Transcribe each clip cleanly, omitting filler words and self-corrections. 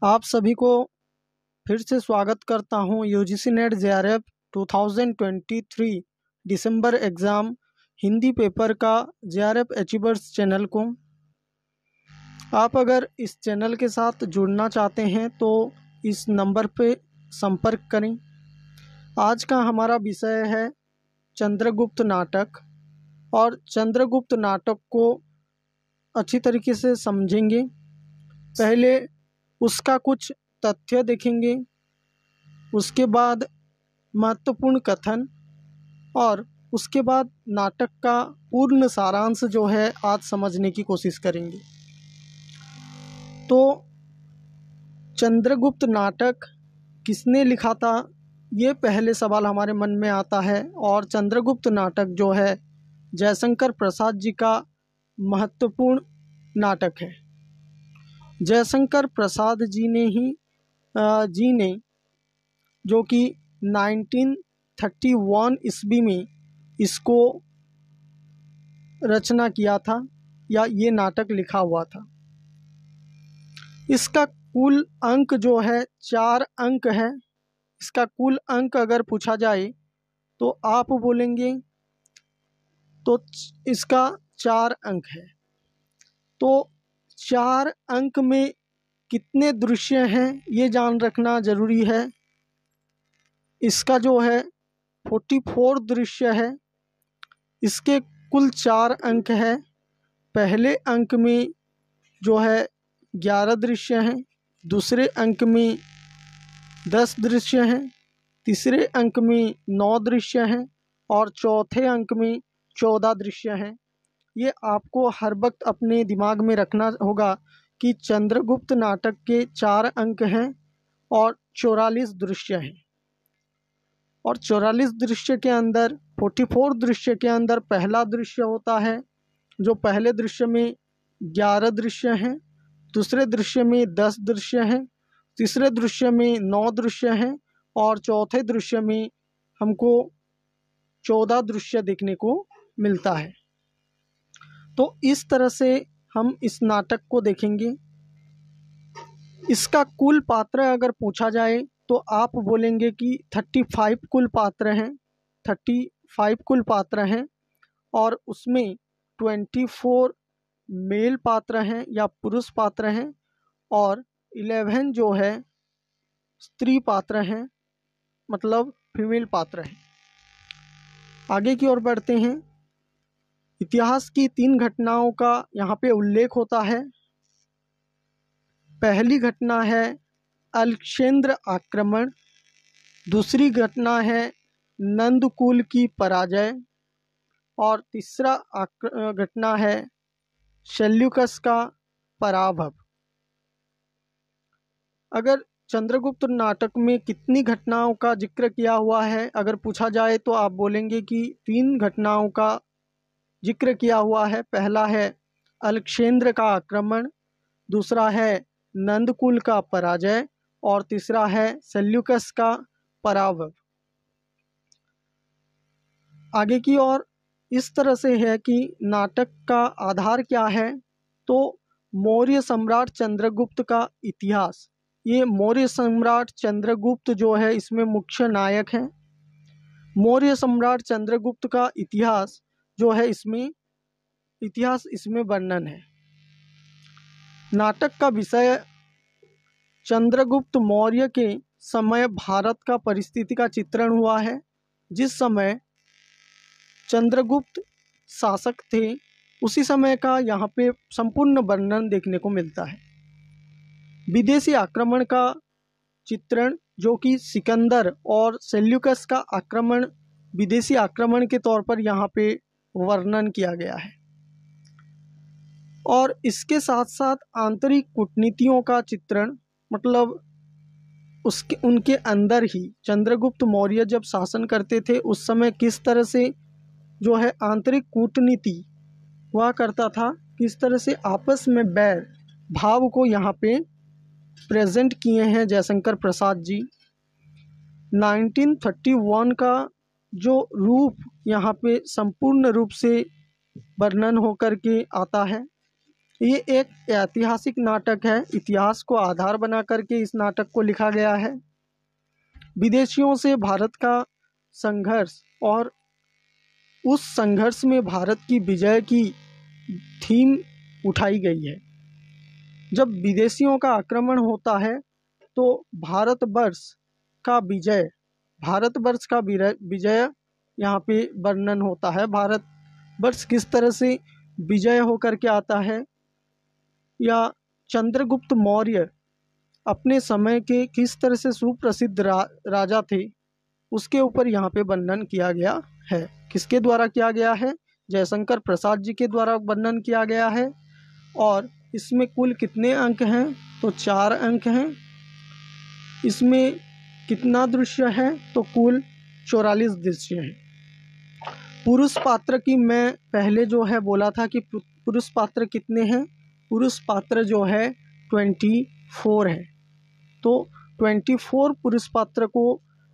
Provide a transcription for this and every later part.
आप सभी को फिर से स्वागत करता हूं यूजीसी नेट जेआरएफ 2023 दिसंबर एग्ज़ाम हिंदी पेपर का जेआरएफ अचीवर्स चैनल को। आप अगर इस चैनल के साथ जुड़ना चाहते हैं तो इस नंबर पे संपर्क करें। आज का हमारा विषय है चंद्रगुप्त नाटक और चंद्रगुप्त नाटक को अच्छी तरीके से समझेंगे। पहले उसका कुछ तथ्य देखेंगे, उसके बाद महत्वपूर्ण कथन और उसके बाद नाटक का पूर्ण सारांश जो है आज समझने की कोशिश करेंगे। तो चंद्रगुप्त नाटक किसने लिखा था, ये पहले सवाल हमारे मन में आता है। और चंद्रगुप्त नाटक जो है जयशंकर प्रसाद जी का महत्वपूर्ण नाटक है। जयशंकर प्रसाद जी ने जो कि 1931 ईस्वी में इसको रचना किया था या ये नाटक लिखा हुआ था। इसका कुल अंक जो है 4 अंक है। इसका कुल अंक अगर पूछा जाए तो आप बोलेंगे तो इसका 4 अंक है। तो 4 अंक में कितने दृश्य हैं ये जान रखना ज़रूरी है। इसका जो है 44 दृश्य है। इसके कुल 4 अंक है। पहले अंक में जो है 11 दृश्य हैं, दूसरे अंक में 10 दृश्य हैं, तीसरे अंक में 9 दृश्य हैं और चौथे अंक में 14 दृश्य हैं। ये आपको हर वक्त अपने दिमाग में रखना होगा कि चंद्रगुप्त नाटक के 4 अंक हैं और 44 दृश्य हैं। और 44 दृश्य के अंदर 44 दृश्य के अंदर पहला दृश्य होता है जो पहले दृश्य में 11 दृश्य हैं, दूसरे दृश्य में 10 दृश्य हैं, तीसरे दृश्य में 9 दृश्य हैं और चौथे दृश्य में हमको 14 दृश्य देखने को मिलता है। तो इस तरह से हम इस नाटक को देखेंगे। इसका कुल पात्र अगर पूछा जाए तो आप बोलेंगे कि 35 कुल पात्र हैं, 35 कुल पात्र हैं और उसमें 24 मेल पात्र हैं या पुरुष पात्र हैं और 11 जो है स्त्री पात्र हैं, मतलब फीमेल पात्र हैं। आगे की ओर बढ़ते हैं। इतिहास की 3 घटनाओं का यहाँ पे उल्लेख होता है। पहली घटना है अल्कसेंद्र आक्रमण, दूसरी घटना है नंदकुल की पराजय और तीसरा घटना है सेल्यूकस का पराभव। अगर चंद्रगुप्त नाटक में कितनी घटनाओं का जिक्र किया हुआ है अगर पूछा जाए तो आप बोलेंगे कि 3 घटनाओं का जिक्र किया हुआ है। पहला है अल्कसेंद्र का आक्रमण, दूसरा है नंदकुल का पराजय और तीसरा है सेल्यूकस का पराभव। आगे की ओर इस तरह से है कि नाटक का आधार क्या है, तो मौर्य सम्राट चंद्रगुप्त का इतिहास। ये मौर्य सम्राट चंद्रगुप्त जो है इसमें मुख्य नायक हैं। मौर्य सम्राट चंद्रगुप्त का इतिहास जो है इसमें वर्णन है। नाटक का विषय चंद्रगुप्त मौर्य के समय भारत का परिस्थिति का चित्रण हुआ है। जिस समय चंद्रगुप्त शासक थे उसी समय का यहाँ पे संपूर्ण वर्णन देखने को मिलता है। विदेशी आक्रमण का चित्रण जो कि सिकंदर और सेल्यूकस का आक्रमण विदेशी आक्रमण के तौर पर यहाँ पे वर्णन किया गया है। और इसके साथ साथ आंतरिक कूटनीतियों का चित्रण, मतलब उनके अंदर ही चंद्रगुप्त मौर्य जब शासन करते थे उस समय किस तरह से जो है आंतरिक कूटनीति हुआ करता था, किस तरह से आपस में बैर भाव को यहाँ पे प्रेजेंट किए हैं जयशंकर प्रसाद जी। 1931 का जो रूप यहाँ पे संपूर्ण रूप से वर्णन होकर के आता है। ये एक ऐतिहासिक नाटक है। इतिहास को आधार बना करके इस नाटक को लिखा गया है। विदेशियों से भारत का संघर्ष और उस संघर्ष में भारत की विजय की थीम उठाई गई है। जब विदेशियों का आक्रमण होता है तो भारतवर्ष का विजय यहाँ पे वर्णन होता है। भारतवर्ष किस तरह से विजय होकर के आता है, या चंद्रगुप्त मौर्य अपने समय के किस तरह से सुप्रसिद्ध राजा थे, उसके ऊपर यहाँ पे वर्णन किया गया है। किसके द्वारा किया गया है? जयशंकर प्रसाद जी के द्वारा वर्णन किया गया है। और इसमें कुल कितने अंक हैं? तो 4 अंक हैं। इसमें कितना दृश्य है? तो कुल 44 दृश्य हैं। पुरुष पात्र की मैं पहले जो है बोला था कि पुरुष पात्र कितने हैं? पुरुष पात्र जो है 24 है। तो 24 पुरुष पात्र को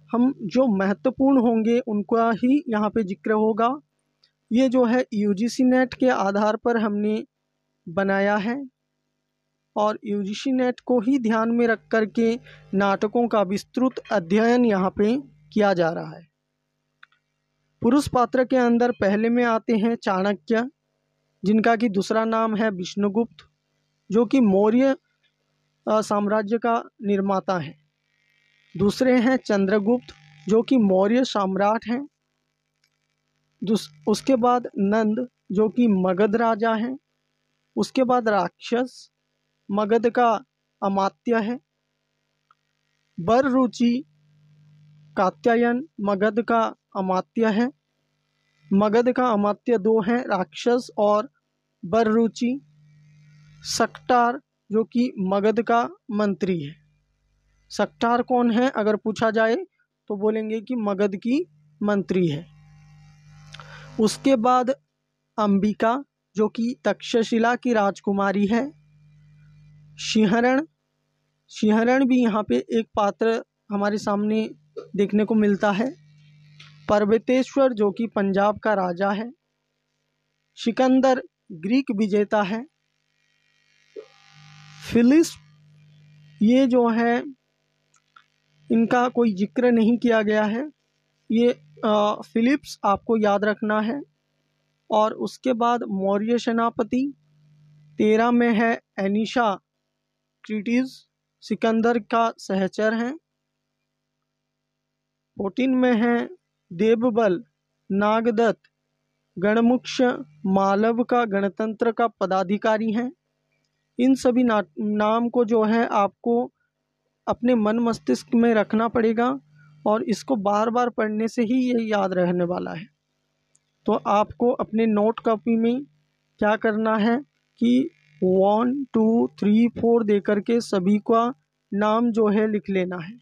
हम जो महत्वपूर्ण होंगे उनका ही यहाँ पे जिक्र होगा। ये जो है यूजीसी नेट के आधार पर हमने बनाया है और यूजीसी नेट को ही ध्यान में रख कर के नाटकों का विस्तृत अध्ययन यहाँ पे किया जा रहा है। पुरुष पात्र के अंदर पहले में आते हैं चाणक्य, जिनका कि दूसरा नाम है विष्णुगुप्त, जो कि मौर्य साम्राज्य का निर्माता है। दूसरे हैं चंद्रगुप्त, जो कि मौर्य सम्राट हैं। उसके बाद नंद, जो कि मगध राजा हैं। उसके बाद राक्षस, मगध का अमात्य है। बररुचि, कात्यायन, मगध का अमात्य है। मगध का अमात्य 2 हैं, राक्षस और बररुचि। सक्टार, जो कि मगध का मंत्री है। सक्टार कौन है अगर पूछा जाए तो बोलेंगे कि मगध की मंत्री है। उसके बाद अंबिका, जो कि तक्षशिला की राजकुमारी है। सिंहरण भी यहाँ पे एक पात्र हमारे सामने देखने को मिलता है। पर्वतेश्वर, जो कि पंजाब का राजा है। सिकंदर ग्रीक विजेता है। फिलिप्स, ये जो है इनका कोई जिक्र नहीं किया गया है। ये फिलिप्स आपको याद रखना है। और उसके बाद मौर्य सेनापति 13 में है एनिशा क्रीटिस, सिकंदर का सहचर हैं। 14 में है देवबल, नागदत्त, गणमुक्ष, मालव का गणतंत्र का पदाधिकारी हैं। इन सभी नाम को जो है आपको अपने मन मस्तिष्क में रखना पड़ेगा और इसको बार बार पढ़ने से ही ये याद रहने वाला है। तो आपको अपने नोट कॉपी में क्या करना है कि 1 2 3 4 दे करके सभी का नाम जो है लिख लेना है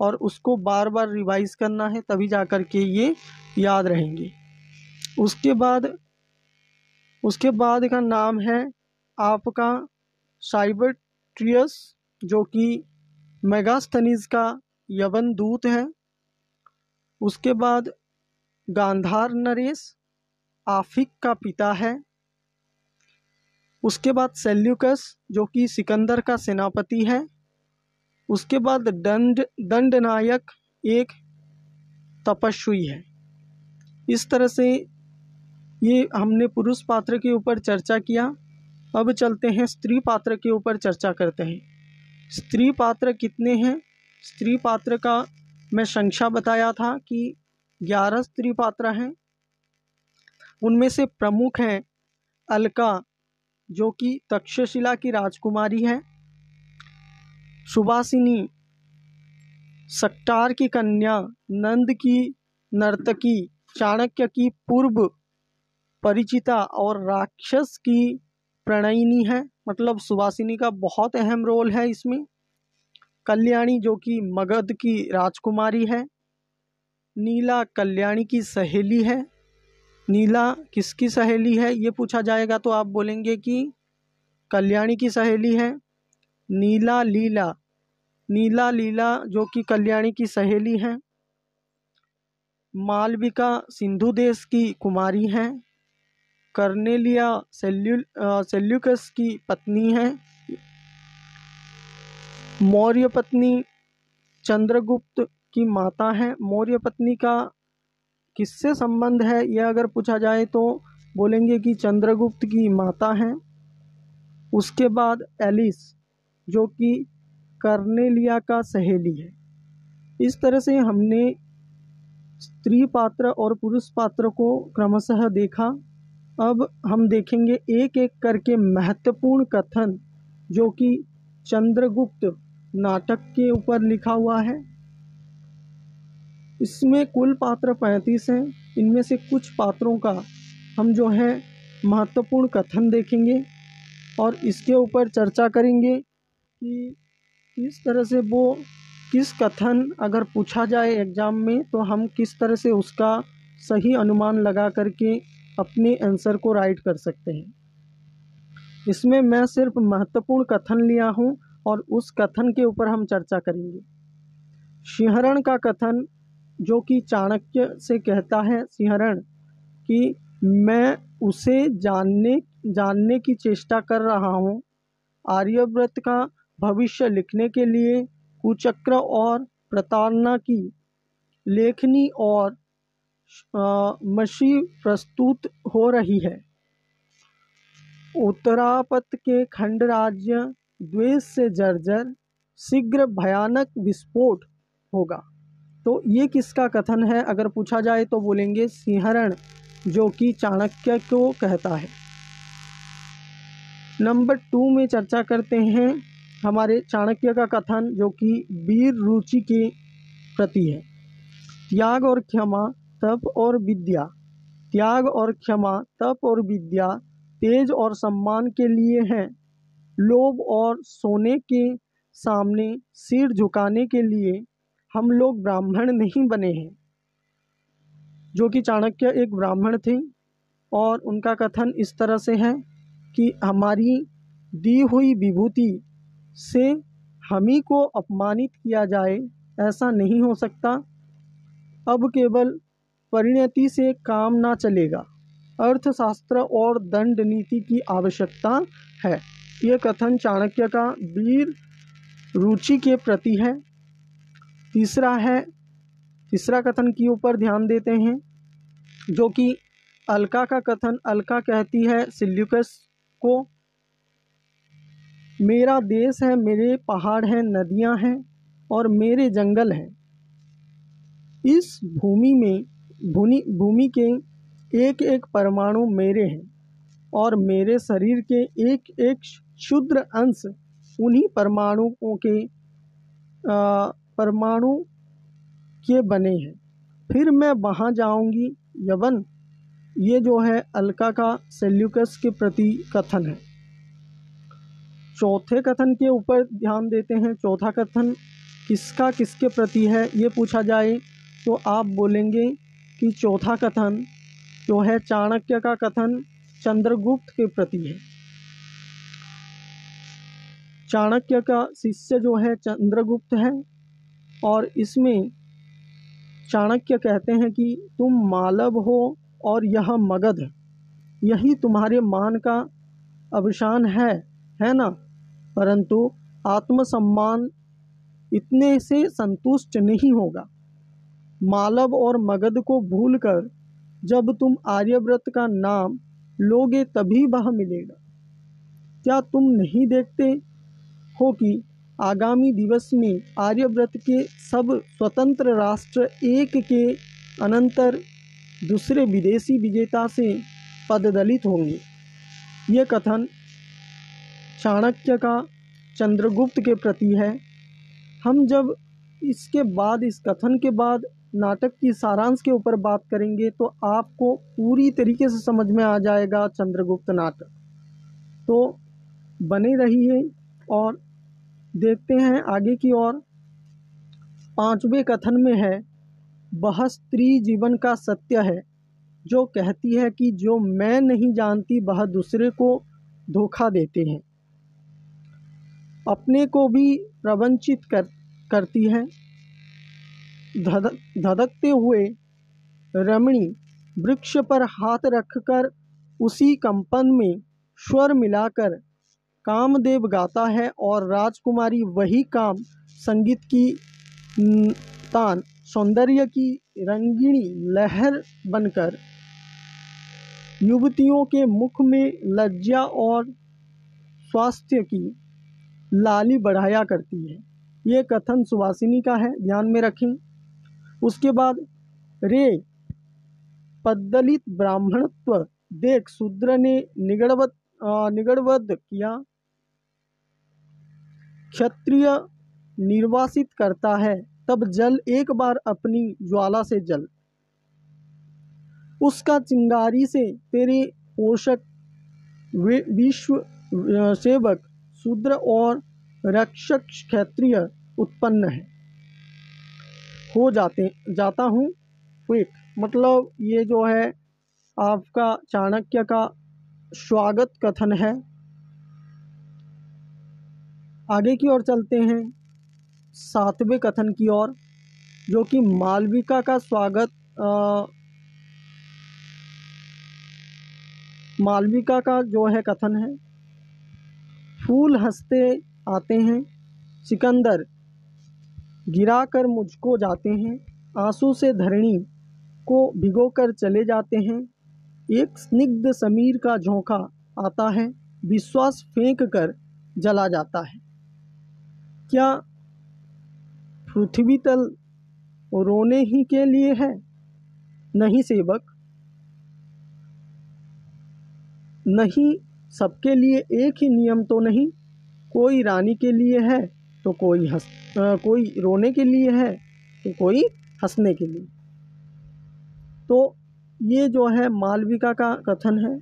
और उसको बार बार रिवाइज करना है, तभी जा कर के ये याद रहेंगे। उसके बाद का नाम है आपका साइबेट्रियस, जो कि मेगास्थनीज का यवन दूत है। उसके बाद गांधार नरेश, आफिक का पिता है। उसके बाद सेल्यूकस, जो कि सिकंदर का सेनापति है। उसके बाद दंडनायक एक तपस्वी है। इस तरह से ये हमने पुरुष पात्र के ऊपर चर्चा किया। अब चलते हैं स्त्री पात्र के ऊपर चर्चा करते हैं। स्त्री पात्र कितने हैं? स्त्री पात्र का मैं संख्या बताया था कि 11 स्त्री पात्र हैं। उनमें से प्रमुख हैं अलका, जो कि तक्षशिला की राजकुमारी है। सुवासिनी, सक्टार की कन्या, नंद की नर्तकी, चाणक्य की पूर्व परिचिता और राक्षस की प्रणयिनी है। मतलब सुवासिनी का बहुत अहम रोल है इसमें। कल्याणी, जो कि मगध की राजकुमारी है। नीला कल्याणी की सहेली है। नीला किसकी सहेली है ये पूछा जाएगा तो आप बोलेंगे कि कल्याणी की सहेली है। नीला लीला जो कि कल्याणी की सहेली है। मालविका सिंधु देश की कुमारी हैं। कर्नेलिया सेल्यूकस की पत्नी है। मौर्य पत्नी चंद्रगुप्त की माता है। मौर्य पत्नी का किससे संबंध है यह अगर पूछा जाए तो बोलेंगे कि चंद्रगुप्त की माता है। उसके बाद एलिस जो कि कर्नेलिया का सहेली है। इस तरह से हमने स्त्री पात्र और पुरुष पात्र को क्रमशः देखा। अब हम देखेंगे एक एक करके महत्वपूर्ण कथन जो कि चंद्रगुप्त नाटक के ऊपर लिखा हुआ है। इसमें कुल पात्र 35 हैं। इनमें से कुछ पात्रों का हम जो है महत्वपूर्ण कथन देखेंगे और इसके ऊपर चर्चा करेंगे कि किस तरह से वो किस कथन अगर पूछा जाए एग्ज़ाम में तो हम किस तरह से उसका सही अनुमान लगा करके अपने आंसर को राइट कर सकते हैं। इसमें मैं सिर्फ महत्वपूर्ण कथन लिया हूँ और उस कथन के ऊपर हम चर्चा करेंगे। सिंहरण का कथन जो कि चाणक्य से कहता है सिंहरण कि मैं उसे जानने की चेष्टा कर रहा हूँ। आर्यव्रत का भविष्य लिखने के लिए कुचक्र और प्रताड़ना की लेखनी और मशी प्रस्तुत हो रही है। उत्तरापत के खंड राज्य द्वेष से जर्जर, शीघ्र भयानक विस्फोट होगा। तो ये किसका कथन है अगर पूछा जाए तो बोलेंगे सिंहरण जो कि चाणक्य को कहता है। नंबर 2 में चर्चा करते हैं हमारे चाणक्य का कथन जो कि वीर रुचि के प्रति है। त्याग और क्षमा, तप और विद्या। त्याग और क्षमा, तप और विद्या तेज और सम्मान के लिए हैं। लोभ और सोने के सामने सिर झुकाने के लिए हम लोग ब्राह्मण नहीं बने हैं। जो कि चाणक्य एक ब्राह्मण थे और उनका कथन इस तरह से है कि हमारी दी हुई विभूति से हम ही को अपमानित किया जाए, ऐसा नहीं हो सकता। अब केवल परिणति से काम ना चलेगा, अर्थशास्त्र और दंड नीति की आवश्यकता है। ये कथन चाणक्य का वीर रुचि के प्रति है। तीसरा कथन के ऊपर ध्यान देते हैं जो कि अलका का कथन। अलका कहती है सेल्यूकस को, मेरा देश है, मेरे पहाड़ हैं, नदियां हैं और मेरे जंगल हैं। इस भूमि के एक एक परमाणु मेरे हैं और मेरे शरीर के एक एक क्षुद्र अंश उन्हीं परमाणु के बने हैं। फिर मैं वहाँ जाऊंगी यवन। ये जो है अलका का सेल्यूकस के प्रति कथन है। चौथे कथन के ऊपर ध्यान देते हैं। चौथा कथन किसके प्रति है ये पूछा जाए तो आप बोलेंगे कि चौथा कथन जो है चाणक्य का कथन चंद्रगुप्त के प्रति है। चाणक्य का शिष्य जो है चंद्रगुप्त है और इसमें चाणक्य कहते हैं कि तुम मालव हो और यह मगध, यही तुम्हारे मान का अवसान है ना। परंतु आत्मसम्मान इतने से संतुष्ट नहीं होगा। मालव और मगध को भूलकर जब तुम आर्यव्रत का नाम लोगे तभी वह मिलेगा। क्या तुम नहीं देखते हो कि आगामी दिवस में आर्यव्रत के सब स्वतंत्र राष्ट्र एक के अनंतर दूसरे विदेशी विजेता से पददलित होंगे। ये कथन चाणक्य का चंद्रगुप्त के प्रति है। हम जब इसके बाद इस कथन के बाद नाटक की सारांश के ऊपर बात करेंगे तो आपको पूरी तरीके से समझ में आ जाएगा चंद्रगुप्त नाटक। तो बने रहिए और देखते हैं आगे की ओर। 5वें कथन में है, वह स्त्री जीवन का सत्य है जो कहती है कि जो मैं नहीं जानती वह दूसरे को धोखा देते हैं, अपने को भी प्रवंचित करती है। धधकते हुए रमणी वृक्ष पर हाथ रखकर उसी कंपन में स्वर मिलाकर कामदेव गाता है और राजकुमारी वही काम संगीत की तान सौंदर्य की रंगीनी लहर बनकर युवतियों के मुख में लज्जा और स्वास्थ्य की लाली बढ़ाया करती है। ये कथन सुवासिनी का है, ध्यान में रखें। उसके बाद रे पद्दलित ब्राह्मणत्व देख शूद्र ने निगड़वध किया, क्षत्रिय निर्वासित करता है, तब जल एक बार अपनी ज्वाला से जल, उसका चिंगारी से तेरे पोषक विश्व सेवक शूद्र और रक्षक क्षत्रिय उत्पन्न है हो जाता हूँ। क्विक मतलब ये जो है आपका चाणक्य का स्वागत कथन है। आगे की ओर चलते हैं 7वें कथन की ओर, जो कि मालविका का स्वागत मालविका का जो है कथन है। फूल हंसते आते हैं, सिकंदर गिराकर मुझको जाते हैं, आंसू से धरणी को भिगोकर चले जाते हैं। एक स्निग्ध समीर का झोंका आता है, विश्वास फेंक कर जला जाता है। क्या पृथ्वी तल रोने ही के लिए है? नहीं सेवक, नहीं, सबके लिए एक ही नियम तो नहीं। कोई रानी के लिए है तो कोई रोने के लिए है तो कोई हंसने के लिए। तो ये जो है मालविका का कथन है।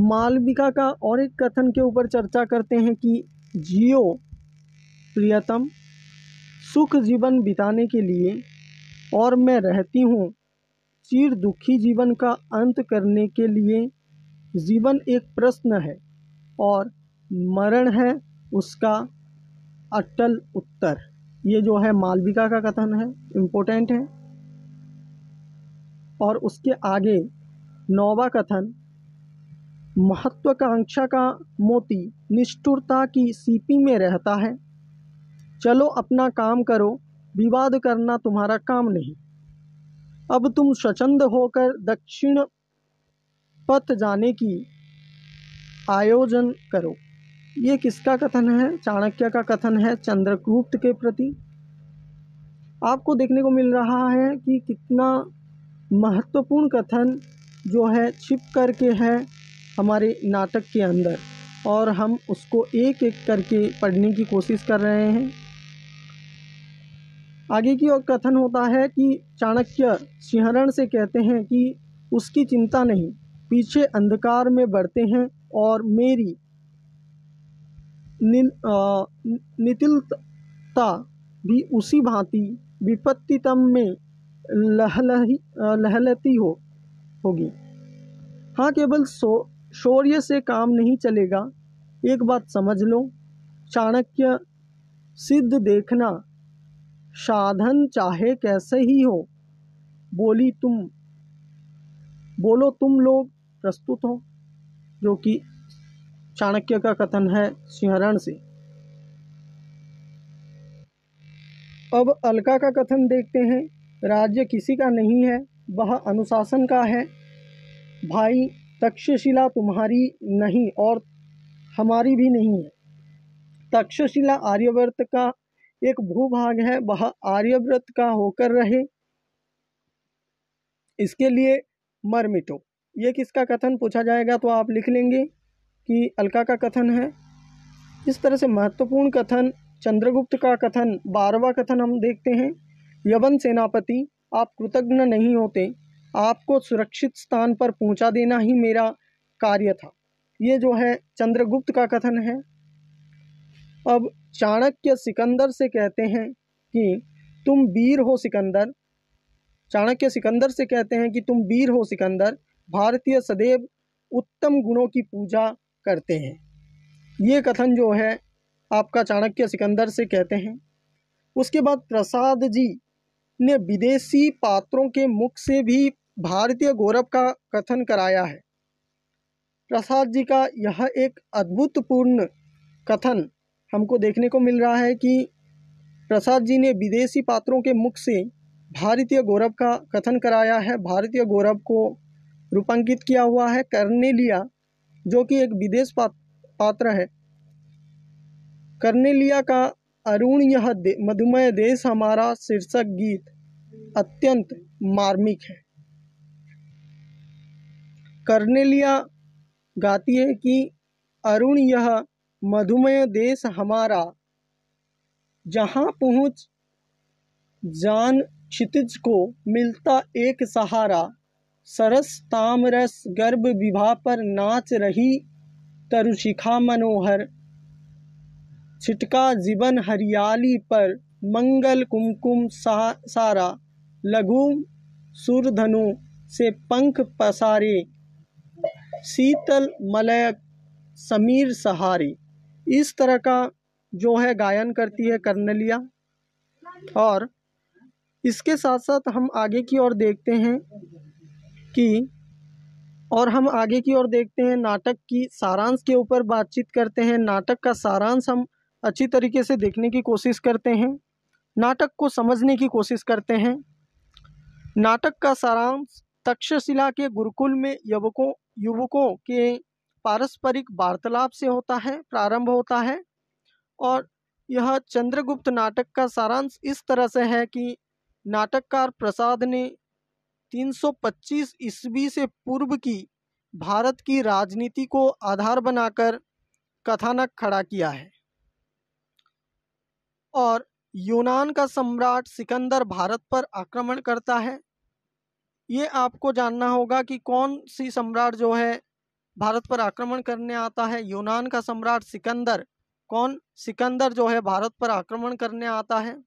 मालविका का और एक कथन के ऊपर चर्चा करते हैं कि जियो प्रियतम, सुख जीवन बिताने के लिए, और मैं रहती हूँ चिर दुखी जीवन का अंत करने के लिए। जीवन एक प्रश्न है और मरण है उसका अटल उत्तर। ये जो है मालविका का कथन है, इम्पोर्टेंट है। और उसके आगे 9वां कथन, महत्वाकांक्षा का मोती निष्ठुरता की सीपी में रहता है। चलो अपना काम करो, विवाद करना तुम्हारा काम नहीं। अब तुम स्वच्छंद होकर दक्षिण पथ जाने की आयोजन करो। ये किसका कथन है? चाणक्य का कथन है चंद्रगुप्त के प्रति। आपको देखने को मिल रहा है कि कितना महत्वपूर्ण कथन जो है छिप करके है हमारे नाटक के अंदर, और हम उसको एक एक करके पढ़ने की कोशिश कर रहे हैं। आगे की ओर कथन होता है कि चाणक्य सिंहरण से कहते हैं कि उसकी चिंता नहीं, पीछे अंधकार में बढ़ते हैं और मेरी नितिलता भी उसी भांति विपत्तितम में लहलती होगी। हाँ, केवल शौर्य से काम नहीं चलेगा। एक बात समझ लो, चाणक्य सिद्ध देखना साधन चाहे कैसे ही हो। बोलो तुम लोग प्रस्तुत हो, जो कि चाणक्य का कथन है सिंहरण से। अब अलका का कथन देखते हैं। राज्य किसी का नहीं है, वह अनुशासन का है। भाई, तक्षशिला तुम्हारी नहीं और हमारी भी नहीं है। तक्षशिला आर्यवर्त का एक भूभाग है, वह आर्यव्रत का होकर रहे, इसके लिए मर मिटो। ये किसका कथन पूछा जाएगा तो आप लिख लेंगे कि अलका का कथन है। इस तरह से महत्वपूर्ण कथन चंद्रगुप्त का कथन। 12वां कथन हम देखते हैं। यवन सेनापति, आप कृतज्ञ नहीं होते, आपको सुरक्षित स्थान पर पहुंचा देना ही मेरा कार्य था। ये जो है चंद्रगुप्त का कथन है। अब चाणक्य सिकंदर से कहते हैं कि तुम वीर हो सिकंदर। चाणक्य सिकंदर से कहते हैं कि तुम वीर हो सिकंदर, भारतीय सदैव उत्तम गुणों की पूजा करते हैं। ये कथन जो है आपका चाणक्य सिकंदर से कहते हैं। उसके बाद प्रसाद जी ने विदेशी पात्रों के मुख से भी भारतीय गौरव का कथन कराया है। प्रसाद जी का यह एक अद्भुतपूर्ण कथन हमको देखने को मिल रहा है कि प्रसाद जी ने विदेशी पात्रों के मुख से भारतीय गौरव का कथन कराया है। भारतीय गौरव को रूपांकित किया हुआ है। कर्नेलिया जो कि एक विदेश पात्र है। कर्नेलिया का अरुण यह मधुमय देश हमारा शीर्षक गीत अत्यंत मार्मिक है। कर्नेलिया गाती है कि अरुण यह मधुमय देश हमारा, जहाँ पहुँच जान क्षितिज को मिलता एक सहारा, सरस तामरस गर्भ विभा पर नाच रही तरुशिखा मनोहर, छिटका जीवन हरियाली पर मंगल कुमकुम सारा, लघु सुरधनु से पंख पसारे, शीतल मलय समीर सहारे। इस तरह का जो है गायन करती है कर्नेलिया। और इसके साथ साथ हम आगे की ओर देखते हैं नाटक की सारांश के ऊपर बातचीत करते हैं। नाटक का सारांश हम अच्छी तरीके से देखने की कोशिश करते हैं, नाटक को समझने की कोशिश करते हैं। नाटक का सारांश तक्षशिला के गुरुकुल में युवकों के पारस्परिक वार्तालाप से प्रारंभ होता है। और यह चंद्रगुप्त नाटक का सारांश इस तरह से है कि नाटककार प्रसाद ने 325 ईस्वी से पूर्व की भारत की राजनीति को आधार बनाकर कथानक खड़ा किया है। और यूनान का सम्राट सिकंदर भारत पर आक्रमण करता है। ये आपको जानना होगा कि कौन सी सम्राट जो है भारत पर आक्रमण करने आता है। यूनान का सम्राट सिकंदर। सिकंदर जो है भारत पर आक्रमण करने आता है।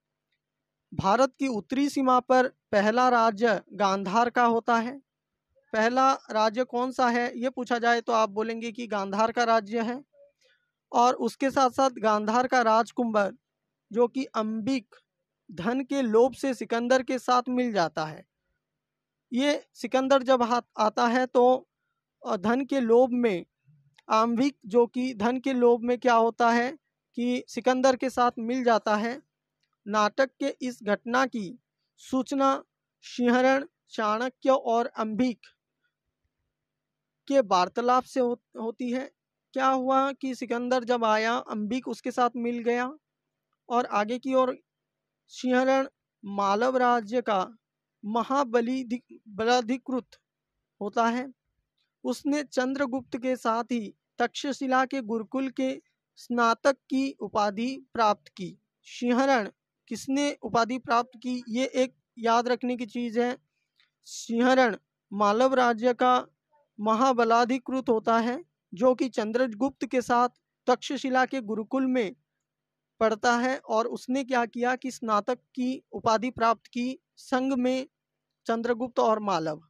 भारत की उत्तरी सीमा पर पहला राज्य गांधार का होता है। पहला राज्य कौन सा है ये पूछा जाए तो आप बोलेंगे कि गांधार का राज्य है। और उसके साथ साथ गांधार का राजकुंभर जो कि अंबिक धन के लोभ से सिकंदर के साथ मिल जाता है। ये सिकंदर जब आता है तो धन के लोभ में आंबिक जो कि धन के लोभ में क्या होता है कि सिकंदर के साथ मिल जाता है। नाटक के इस घटना की सूचना सिंहरण, चाणक्य और अंबिक के वार्तालाप से होती है। क्या हुआ कि सिकंदर जब आया, अंबिक उसके साथ मिल गया और आगे की ओर सिंहरण मालव राज्य का महाबलाधिकृत होता है। उसने चंद्रगुप्त के साथ ही तक्षशिला के गुरुकुल के स्नातक की उपाधि प्राप्त की। सिंहरण किसने उपाधि प्राप्त की ये एक याद रखने की चीज़ है। सिंहरण मालव राज्य का महाबलाधिकृत होता है जो कि चंद्रगुप्त के साथ तक्षशिला के गुरुकुल में पढ़ता है। और उसने क्या किया कि स्नातक की उपाधि प्राप्त की संग में चंद्रगुप्त और मालव।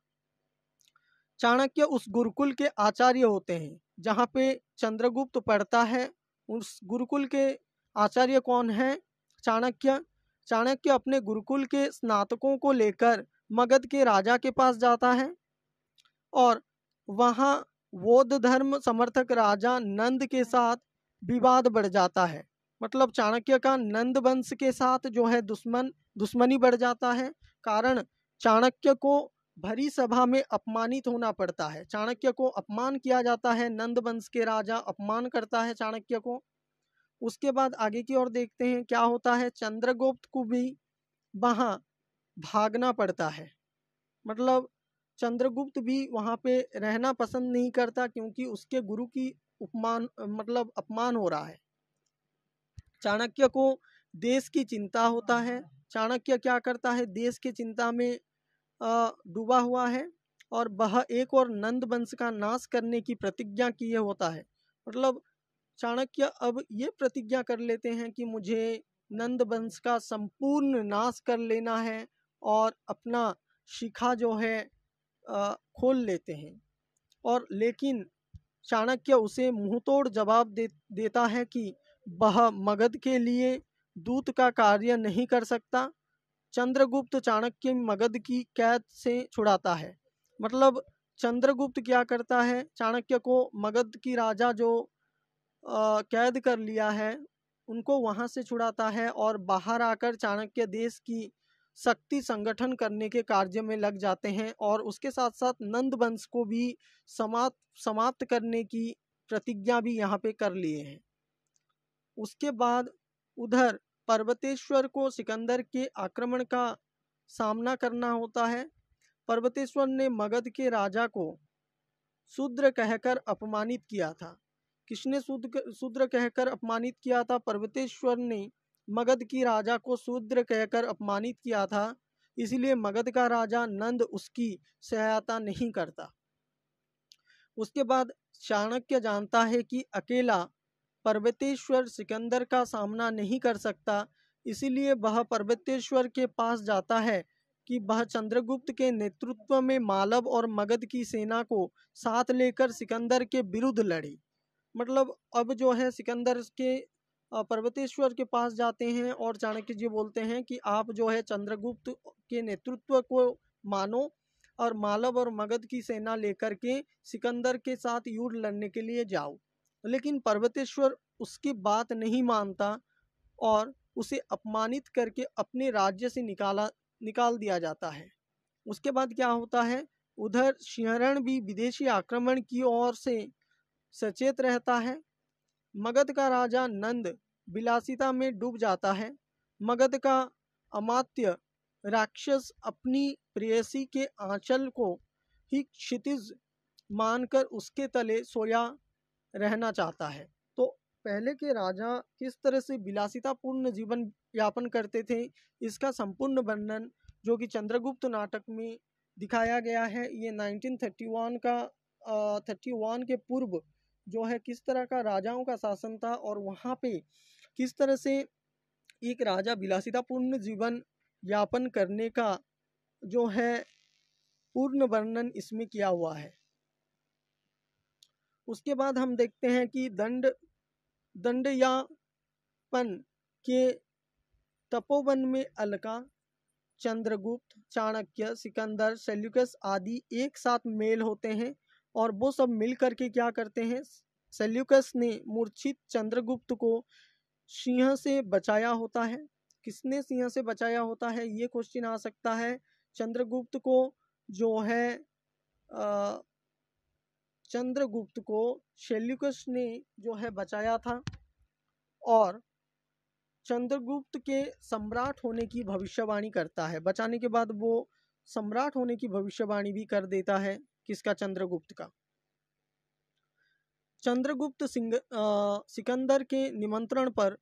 चाणक्य उस गुरुकुल के आचार्य होते हैं जहाँ पे चंद्रगुप्त पढ़ता है। उस गुरुकुल के आचार्य कौन है? चाणक्य। चाणक्य अपने गुरुकुल के स्नातकों को लेकर मगध के राजा के पास जाता है और वहाँ बौद्ध धर्म समर्थक राजा नंद के साथ विवाद बढ़ जाता है। मतलब चाणक्य का नंद वंश के साथ जो है दुश्मनी बढ़ जाता है। कारण चाणक्य को भरी सभा में अपमानित होना पड़ता है। चाणक्य को अपमान किया जाता है, नंद वंश के राजा अपमान करता है चाणक्य को। उसके बाद आगे की ओर देखते हैं क्या होता है। चंद्रगुप्त को भी वहाँ भागना पड़ता है। मतलब चंद्रगुप्त भी वहाँ पे रहना पसंद नहीं करता क्योंकि उसके गुरु की अपमान हो रहा है। चाणक्य को देश की चिंता होता है। चाणक्य क्या करता है, देश की चिंता में डूबा हुआ है और वह एक और नंद वंश का नाश करने की प्रतिज्ञा किए होता है। मतलब चाणक्य अब ये प्रतिज्ञा कर लेते हैं कि मुझे नंद वंश का संपूर्ण नाश कर लेना है और अपना शिखा जो है खोल लेते हैं। और लेकिन चाणक्य उसे मुंहतोड़ जवाब देता है कि वह मगध के लिए दूत का कार्य नहीं कर सकता। चंद्रगुप्त चाणक्य मगध की कैद से छुड़ाता है मतलब चंद्रगुप्त क्या करता है, चाणक्य को मगध की राजा जो कैद कर लिया है उनको वहां से छुड़ाता है और बाहर आकर चाणक्य देश की शक्ति संगठन करने के कार्य में लग जाते हैं और उसके साथ साथ नंद वंश को भी समाप्त करने की प्रतिज्ञा भी यहाँ पे कर लिए हैं। उसके बाद उधर पर्वतेश्वर को सिकंदर के आक्रमण का सामना करना होता है। पर्वतेश्वर ने मगध के राजा को शूद्र कहकर अपमानित किया था। किसने शूद्र कहकर अपमानित किया था? पर्वतेश्वर ने मगध की राजा को शूद्र कहकर अपमानित किया था, इसलिए मगध का राजा नंद उसकी सहायता नहीं करता। उसके बाद चाणक्य जानता है कि अकेला पर्वतेश्वर सिकंदर का सामना नहीं कर सकता, इसीलिए वह पर्वतेश्वर के पास जाता है कि वह चंद्रगुप्त के नेतृत्व में मालव और मगध की सेना को साथ लेकर सिकंदर के विरुद्ध लड़े। मतलब अब जो है सिकंदर के पर्वतेश्वर के पास जाते हैं और चाणक्य जी बोलते हैं कि आप जो है चंद्रगुप्त के नेतृत्व को मानो और मालव और मगध की सेना लेकर के सिकंदर के साथ युद्ध लड़ने के लिए जाओ। लेकिन पर्वतेश्वर उसकी बात नहीं मानता और उसे अपमानित करके अपने राज्य से निकाल दिया जाता है। उसके बाद क्या होता है, उधर सिंहरण भी विदेशी आक्रमण की ओर से सचेत रहता है। मगध का राजा नंद विलासिता में डूब जाता है। मगध का अमात्य राक्षस अपनी प्रेयसी के आंचल को ही क्षितिज मानकर उसके तले सोया रहना चाहता है। तो पहले के राजा किस तरह से विलासितापूर्ण जीवन यापन करते थे, इसका संपूर्ण वर्णन जो कि चंद्रगुप्त नाटक में दिखाया गया है। ये 1931 का 31 के पूर्व जो है किस तरह का राजाओं का शासन था और वहाँ पे किस तरह से एक राजा विलासितापूर्ण जीवन यापन करने का जो है पूर्ण वर्णन इसमें किया हुआ है। उसके बाद हम देखते हैं कि दंडयापन के तपोवन में अलका, चंद्रगुप्त, चाणक्य, सिकंदर, सेल्यूकस आदि एक साथ मेल होते हैं और वो सब मिल करके क्या करते हैं, सेल्यूकस ने मूर्छित चंद्रगुप्त को सिंह से बचाया होता है। किसने सिंह से बचाया होता है, ये क्वेश्चन आ सकता है। चंद्रगुप्त को जो है चंद्रगुप्त को सेल्यूकस ने जो है बचाया था और चंद्रगुप्त के सम्राट होने की भविष्यवाणी करता है। बचाने के बाद वो सम्राट होने की भविष्यवाणी भी कर देता है। किसका? चंद्रगुप्त का। चंद्रगुप्त सिकंदर के निमंत्रण पर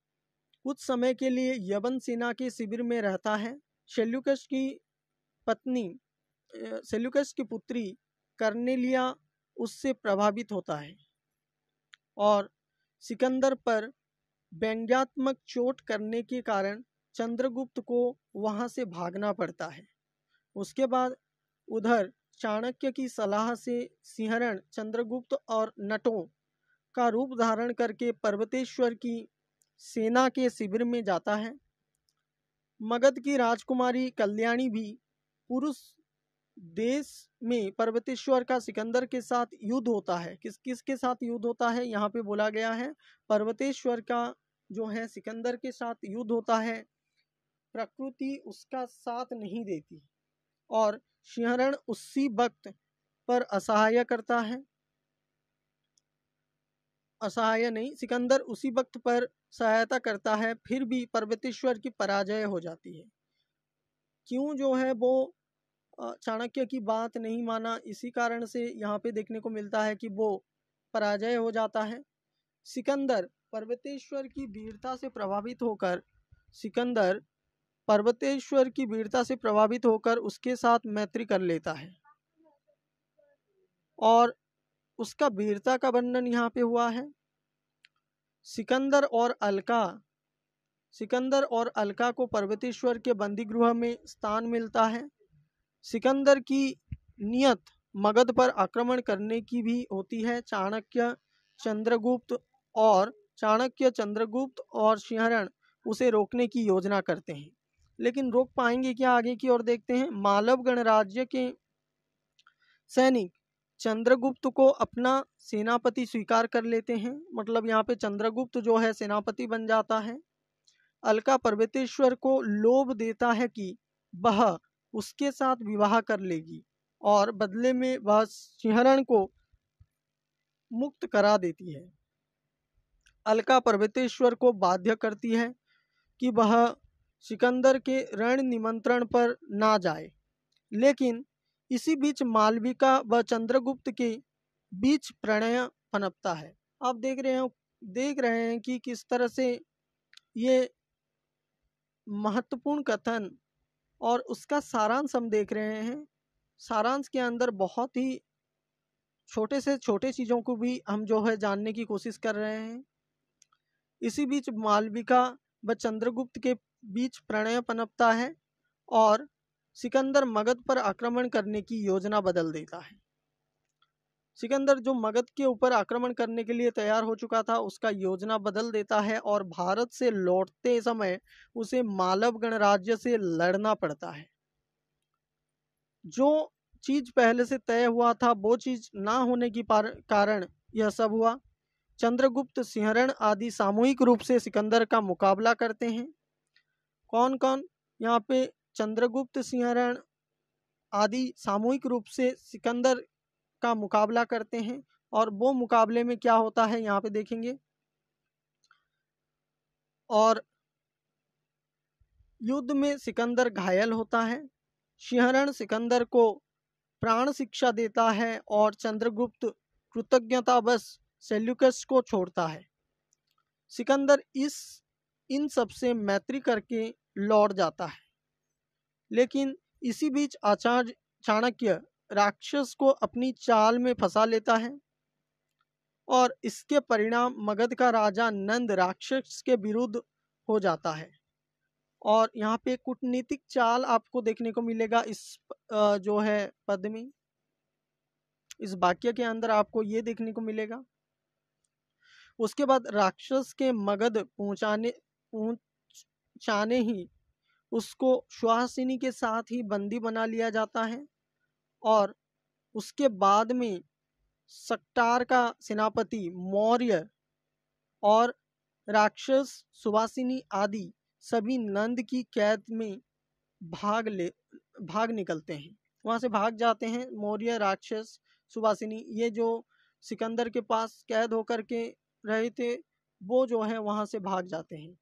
कुछ समय के लिए यवन सेना के शिविर में रहता है। सेल्यूकस की पत्नी सेल्यूकस की पुत्री कर्नेलिया उससे प्रभावित होता है और सिकंदर पर व्यंग्यात्मक चोट करने के कारण चंद्रगुप्त को वहां से भागना पड़ता है। उसके बाद उधर चाणक्य की सलाह से सिंहरण चंद्रगुप्त और नटों का रूप धारण करके पर्वतेश्वर की सेना के शिविर में जाता है। मगध की राजकुमारी कल्याणी भी पुरुष देश में पर्वतेश्वर का सिकंदर के साथ युद्ध होता है। किसके साथ युद्ध होता है, यहाँ पे बोला गया है पर्वतेश्वर का जो है सिकंदर के साथ युद्ध होता है। प्रकृति उसका साथ नहीं देती और सिंहरण उसी वक्त पर असहाय करता है, असहाय नहीं, सिकंदर उसी वक्त पर सहायता करता है, फिर भी पर्वतेश्वर की पराजय हो जाती है। क्यों जो है वो चाणक्य की बात नहीं माना, इसी कारण से यहाँ पे देखने को मिलता है कि वो पराजय हो जाता है। सिकंदर पर्वतेश्वर की वीरता से प्रभावित होकर उसके साथ मैत्री कर लेता है और उसका वीरता का वर्णन यहाँ पे हुआ है। सिकंदर और अलका को पर्वतेश्वर के बंदीगृह में स्थान मिलता है। सिकंदर की नियत मगध पर आक्रमण करने की भी होती है। चाणक्य चंद्रगुप्त और सिंहरण उसे रोकने की योजना करते हैं, लेकिन रोक पाएंगे क्या? आगे की ओर देखते हैं। मालव गणराज्य के सैनिक चंद्रगुप्त को अपना सेनापति स्वीकार कर लेते हैं, मतलब यहाँ पे चंद्रगुप्त जो है सेनापति बन जाता है। अलका पर्वतेश्वर को लोभ देता है कि वह उसके साथ विवाह कर लेगी और बदले में वह सिंहरण को मुक्त करा देती है। अलका पर्वतेश्वर को बाध्य करती है कि वह सिकंदर के रण निमंत्रण पर ना जाए, लेकिन इसी बीच मालविका व चंद्रगुप्त के बीच प्रणय पनपता है। आप देख रहे हैं कि किस तरह से ये महत्वपूर्ण कथन और उसका सारांश हम देख रहे हैं। सारांश के अंदर बहुत ही छोटे से छोटे चीज़ों को भी हम जो है जानने की कोशिश कर रहे हैं। इसी बीच मालविका व चंद्रगुप्त के बीच प्रणय पनपता है और सिकंदर मगध पर आक्रमण करने की योजना बदल देता है। सिकंदर जो मगध के ऊपर आक्रमण करने के लिए तैयार हो चुका था, उसका योजना बदल देता है और भारत से लौटते समय उसे मालव गणराज्य से लड़ना पड़ता है। जो चीज पहले से तय हुआ था वो चीज ना होने की कारण यह सब हुआ। चंद्रगुप्त सिंहरण आदि सामूहिक रूप से सिकंदर का मुकाबला करते हैं। कौन कौन? यहाँ पे चंद्रगुप्त सिंहरण आदि सामूहिक रूप से सिकंदर का मुकाबला करते हैं और वो मुकाबले में क्या होता है यहाँ पे देखेंगे। और युद्ध में सिकंदर घायल होता है। सिंहरण सिकंदर को प्राण शिक्षा देता है और चंद्रगुप्त कृतज्ञतावश सेल्यूकस को छोड़ता है। सिकंदर इन सब से मैत्री करके लौट जाता है, लेकिन इसी बीच आचार्य चाणक्य राक्षस को अपनी चाल में फंसा लेता है और इसके परिणाम मगध का राजा नंद राक्षस के विरुद्ध हो जाता है। और यहाँ पे कूटनीतिक चाल आपको देखने को मिलेगा इस जो है पद में, इस वाक्य के अंदर आपको ये देखने को मिलेगा। उसके बाद राक्षस के मगध पहुंचाने ही उसको सुहासिनी के साथ ही बंदी बना लिया जाता है और उसके बाद में सक्टार का सेनापति मौर्य और राक्षस सुवासिनी आदि सभी नंद की कैद में भाग निकलते हैं, वहां से भाग जाते हैं। मौर्य, राक्षस, सुवासिनी ये जो सिकंदर के पास कैद होकर के रहे थे वो जो है वहां से भाग जाते हैं।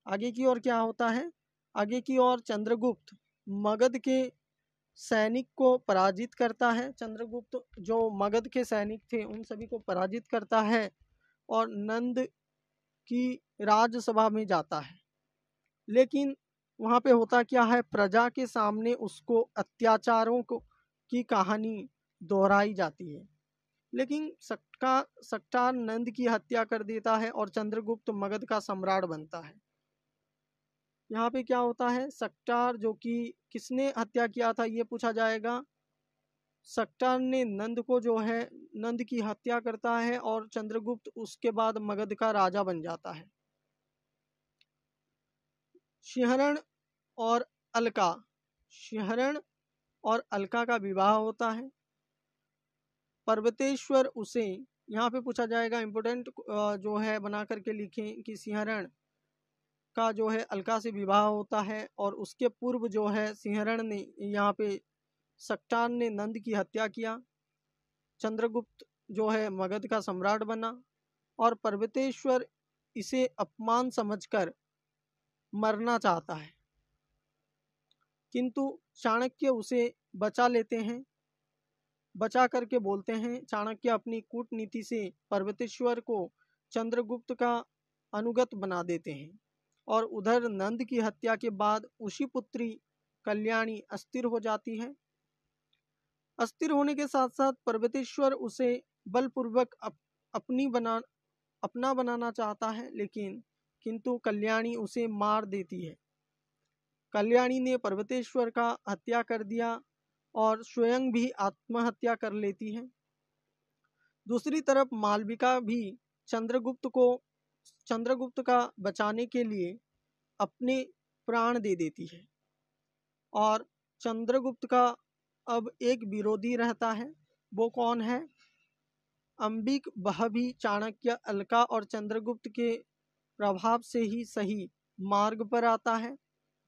आगे की ओर क्या होता है? आगे की ओर चंद्रगुप्त मगध के सैनिक को पराजित करता है। चंद्रगुप्त जो मगध के सैनिक थे उन सभी को पराजित करता है और नंद की राजसभा में जाता है। लेकिन वहां पे होता क्या है, प्रजा के सामने उसको अत्याचारों की कहानी दोहराई जाती है। लेकिन सक्टार नंद की हत्या कर देता है और चंद्रगुप्त मगध का सम्राट बनता है। यहाँ पे क्या होता है, सक्टार जो कि किसने हत्या किया था ये पूछा जाएगा। सक्टार ने नंद को जो है नंद की हत्या करता है और चंद्रगुप्त उसके बाद मगध का राजा बन जाता है। सिंहरण और अलका, सिंहरण और अलका का विवाह होता है। पर्वतेश्वर उसे, यहाँ पे पूछा जाएगा इम्पोर्टेंट जो है बना करके लिखें कि सिंहरण का जो है अलका से विवाह होता है और उसके पूर्व जो है सिंहरण ने यहाँ पे सक्टार ने नंद की हत्या किया। चंद्रगुप्त जो है मगध का सम्राट बना और पर्वतेश्वर इसे अपमान समझकर मरना चाहता है, किंतु चाणक्य उसे बचा लेते हैं। बचा करके बोलते हैं, चाणक्य अपनी कूटनीति से पर्वतेश्वर को चंद्रगुप्त का अनुगत बना देते हैं और उधर नंद की हत्या के बाद उसी पुत्री कल्याणी अस्थिर हो जाती है। अस्थिर होने के साथ साथ पर्वतेश्वर उसे बलपूर्वक अपना बनाना चाहता है, लेकिन किंतु कल्याणी उसे मार देती है। कल्याणी ने पर्वतेश्वर का हत्या कर दिया और स्वयं भी आत्महत्या कर लेती है। दूसरी तरफ मालविका भी चंद्रगुप्त का बचाने के लिए अपने प्राण दे देती है और चंद्रगुप्त का अब एक विरोधी रहता है वो कौन है? अंबिक, बहबी, चाणक्य, अलका और चंद्रगुप्त के प्रभाव से ही सही मार्ग पर आता है।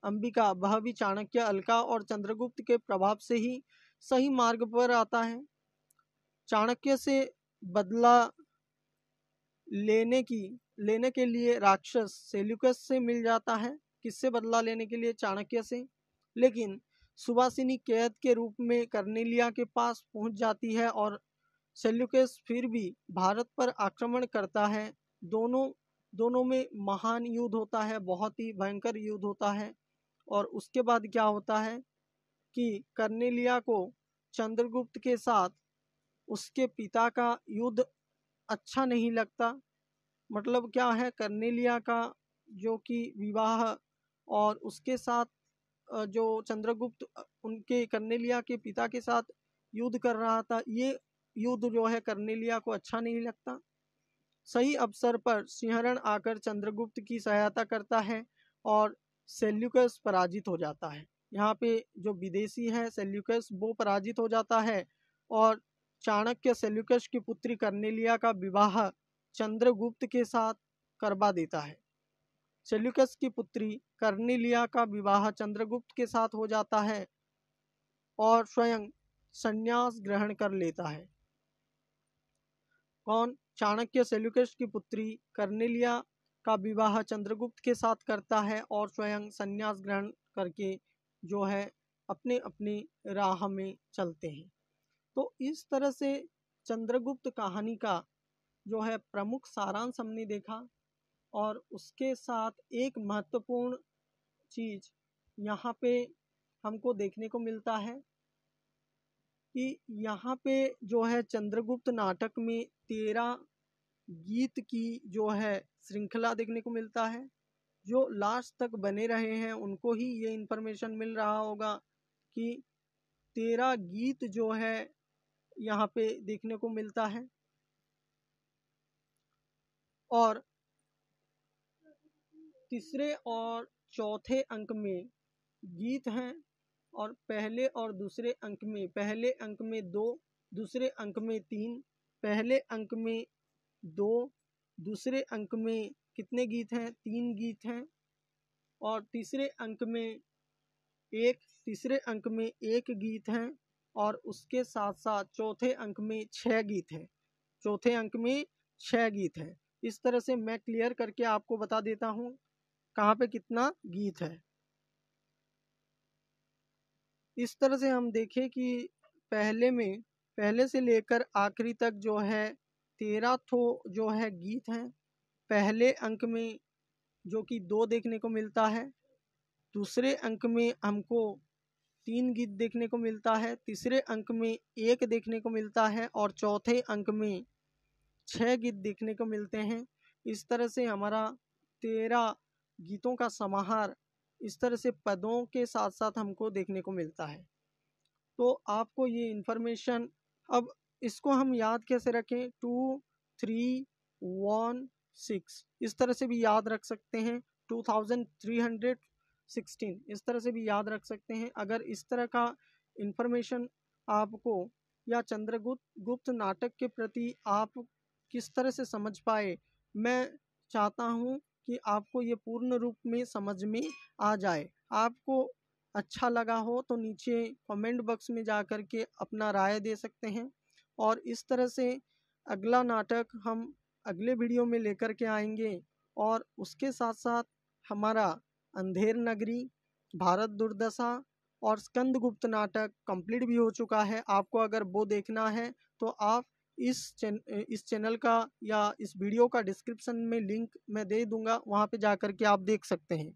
अंबिका, बहबी, चाणक्य, अलका और चंद्रगुप्त के प्रभाव से ही सही मार्ग पर आता है। चाणक्य से बदला लेने के लिए राक्षस सेल्यूकस से मिल जाता है। किससे बदला लेने के लिए? चाणक्य से। लेकिन सुवासिनी कैद के रूप में कर्नेलिया के पास पहुंच जाती है और सेल्यूकस फिर भी भारत पर आक्रमण करता है। दोनों में महान युद्ध होता है, बहुत ही भयंकर युद्ध होता है। और उसके बाद क्या होता है कि कर्नेलिया को चंद्रगुप्त के साथ उसके पिता का युद्ध अच्छा नहीं लगता। मतलब क्या है, कर्नेलिया का जो कि विवाह और उसके साथ जो चंद्रगुप्त उनके कर्नेलिया के पिता के साथ युद्ध कर रहा था, ये युद्ध जो है कर्नेलिया को अच्छा नहीं लगता। सही अवसर पर सिंहरण आकर चंद्रगुप्त की सहायता करता है और सेल्यूकस पराजित हो जाता है। यहाँ पे जो विदेशी है सेल्यूकस, वो पराजित हो जाता है और चाणक्य सेल्यूकस की पुत्री कर्नेलिया का विवाह चंद्रगुप्त के साथ करवा देता है। सेल्यूकस की पुत्री कर्नेलिया का विवाह चंद्रगुप्त के साथ हो जाता है और स्वयं संन्यास ग्रहण कर लेता है। कौन? चाणक्य सेल्यूकस की पुत्री कर्नेलिया का विवाह चंद्रगुप्त के साथ करता है और स्वयं संन्यास ग्रहण करके जो है अपने अपनी राह में चलते हैं। तो इस तरह से चंद्रगुप्त कहानी का जो है प्रमुख सारांश हमने देखा। और उसके साथ एक महत्वपूर्ण चीज यहाँ पे हमको देखने को मिलता है कि यहाँ पे जो है चंद्रगुप्त नाटक में 13 गीत की जो है श्रृंखला देखने को मिलता है। जो लास्ट तक बने रहे हैं उनको ही ये इंफॉर्मेशन मिल रहा होगा कि 13 गीत जो है यहाँ पे देखने को मिलता है। और तीसरे और चौथे अंक में गीत हैं और पहले और दूसरे अंक में, पहले अंक में 2, दूसरे अंक में 3, पहले अंक में 2, दूसरे अंक में कितने गीत हैं? 3 गीत हैं। और तीसरे अंक में 1, तीसरे अंक में 1 गीत हैं और उसके साथ साथ चौथे अंक में 6 गीत हैं। चौथे अंक में 6 गीत हैं। इस तरह से मैं क्लियर करके आपको बता देता हूँ कहाँ पे कितना गीत है। इस तरह से हम देखें कि पहले से लेकर आखिरी तक जो है 13 ठो जो है गीत हैं। पहले अंक में जो कि 2 देखने को मिलता है, दूसरे अंक में हमको 3 गीत देखने को मिलता है, तीसरे अंक में 1 देखने को मिलता है और चौथे अंक में 6 गीत देखने को मिलते हैं। इस तरह से हमारा 13 गीतों का समाहार इस तरह से पदों के साथ साथ हमको देखने को मिलता है। तो आपको ये इन्फॉर्मेशन, अब इसको हम याद कैसे रखें? 2, 3, 1, 6 इस तरह से भी याद रख सकते हैं। 2316 इस तरह से भी याद रख सकते हैं। अगर इस तरह का इन्फॉर्मेशन आपको या चंद्रगुप्त नाटक के प्रति आप किस तरह से समझ पाए, मैं चाहता हूँ कि आपको ये पूर्ण रूप में समझ में आ जाए। आपको अच्छा लगा हो तो नीचे कमेंट बॉक्स में जा कर के अपना राय दे सकते हैं। और इस तरह से अगला नाटक हम अगले वीडियो में लेकर के आएंगे। और उसके साथ साथ हमारा अंधेर नगरी, भारत दुर्दशा और स्कंदगुप्त नाटक कंप्लीट भी हो चुका है। आपको अगर वो देखना है तो आप इस चैनल का या इस वीडियो का डिस्क्रिप्शन में लिंक मैं दे दूंगा, वहाँ पे जा कर के आप देख सकते हैं।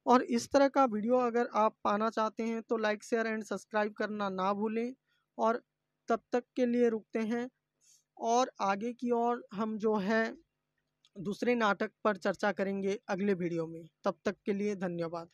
और इस तरह का वीडियो अगर आप पाना चाहते हैं तो लाइक, शेयर एंड सब्सक्राइब करना ना भूलें। और तब तक के लिए रुकते हैं और आगे की ओर हम जो है दूसरे नाटक पर चर्चा करेंगे अगले वीडियो में। तब तक के लिए धन्यवाद।